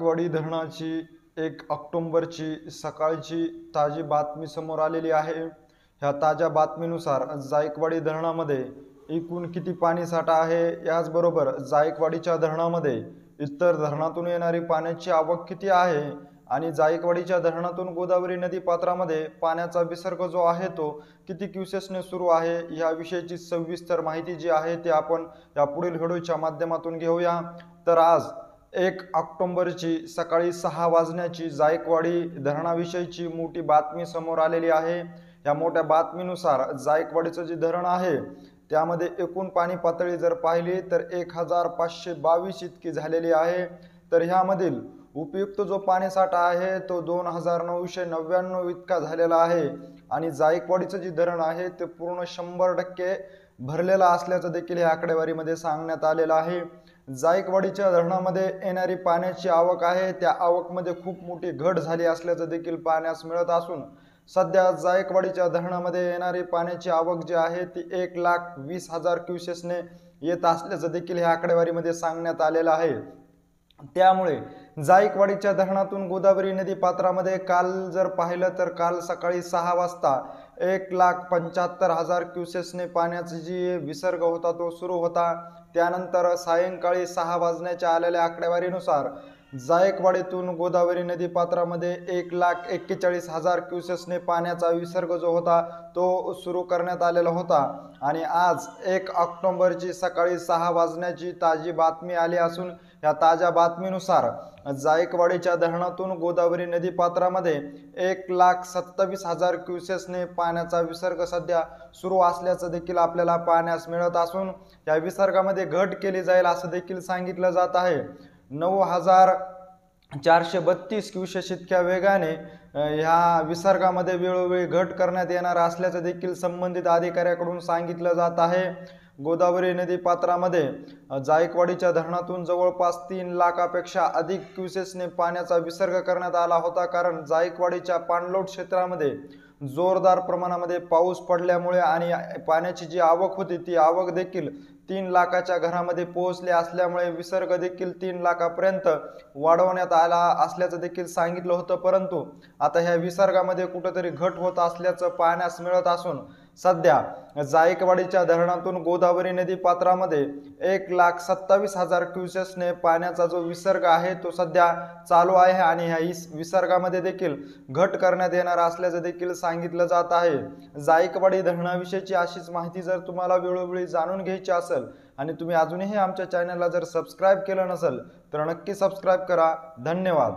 जायकवाडी धरणाची 1 ऑक्टोबरची सकाळची ताजी बातमी समोर आलेली आहे। ह्या ताज्या बातमीनुसार जायकवाडी धरणामध्ये एकूण किती पाणीसाठा आहे, याचबरोबर जायकवाडीच्या धरणामध्ये इतर धरणातून येणारी पाण्याची आवक किती आहे आणि जायकवाडीच्या धरणातून गोदावरी नदी पात्रामध्ये पाण्याचा विसर्ग जो आहे तो किती क्युसेसने सुरू आहे, याविषयीची सविस्तर माहिती जी आहे ती आपण या पुढील व्हिडिओच्या माध्यमातून घेऊया। तर आज 1 ऑक्टोबरची सकाळी 6 वाजण्याची जायकवाडी धरणाविषयीची मोठी बातमी समोर आलेली आहे। या मोठ्या बातमीनुसार जायकवाडीचं जे धरण आहे त्यामध्ये एकूण पाणी पातळी जर पाहिली तर 1522 इतकी झालेली आहे। तर ह्यामधील उपयुक्त जो पाणीसाठा आहे तो 2999 इतका झालेला आहे आणि जायकवाडीचं जे धरण आहे ते पूर्ण 100% भरलेला असल्याचं देखील या आकडेवारीमध्ये सांगण्यात आलेलं आहे। जायकवाडीच्या धरणामध्ये येणारी पाण्याची आवक आहे त्या आवकमध्ये खूप मोठी घट झाली असल्याचं देखील पाहण्यास मिळत असून सध्या जायकवाडीच्या धरणामध्ये येणारी पाण्याची आवक जी आहे ती 1,20,000 क्युसेसने येत असल्याचं देखील या आकडेवारीमध्ये सांगण्यात आलेलं आहे। त्यामुळे जायकवाडीच्या धरणातून गोदावरी नदी पात्रामध्ये काल जर पाहिलं तर काल सकाळी 6 वाजता 1,75,000 क्युसेसने पाण्याचा जी विसर्ग होता तो सुरू होता। त्यानंतर सायंकाळी 6 वाजण्याच्या आलेल्या आकडेवारीनुसार जायकवाडीतून गोदावरी नदी पात्रामध्ये 1,41,000 क्युसेसने पाण्याचा विसर्ग जो होता तो सुरू करण्यात आलेला होता आणि आज 1 ऑक्टोबरची सकाळी 6 वाजण्याची ताजी बातमी आली असून या ताज्या बातमीनुसार जायकवाडीच्या धरणातून गोदावरी नदी पात्रामध्ये 1,27,000 क्युसेसने पाण्याचा विसर्ग सध्या सुरू असल्याचं देखील आपल्याला पाहण्यास मिळत असून या विसर्गामध्ये घट केली जाईल असं देखील सांगितलं जात आहे। 9,432 क्युसेस इतक्या वेगाने ह्या विसर्गामध्ये वेळोवेळी घट करण्यात येणार असल्याचं देखील संबंधित अधिकाऱ्याकडून सांगितलं जात आहे। गोदावरी नदी पात्रामध्ये जायकवाडीच्या धरणातून जवळपास 3 लाखापेक्षा अधिक क्युसेसने पाण्याचा विसर्ग करण्यात आला होता, कारण जायकवाडीच्या पाणलोट क्षेत्रामध्ये जोरदार प्रमाणामध्ये पाऊस पडल्यामुळे आणि पाण्याची जी आवक होती ती आवक देखील 3 लाखाच्या घरामध्ये पोहोचले असल्यामुळे विसर्ग देखील 3 लाखापर्यंत वाढवण्यात आला असल्याचं देखील सांगितलं होतं। परंतु आता ह्या विसर्गामध्ये कुठेतरी घट होत असल्याचं पाहण्यास मिळत असून सध्या जायकवाडीच्या धरणातून गोदावरी नदी पात्रामध्ये 1,27,000 क्युसेसने पाण्याचा जो विसर्ग आहे तो सध्या चालू आहे आणि ह्या विसर्गामध्ये देखील घट करण्यात येणार असल्याचं देखील सांगितलं जात आहे। जायकवाडी धरणाविषयीची अशीच माहिती जर तुम्हाला वेळोवेळी जाणून घ्यायची असेल आणि तुम्ही अजूनही आमच्या चॅनलला जर सबस्क्राईब केलं नसेल तर नक्की सबस्क्राईब करा। धन्यवाद।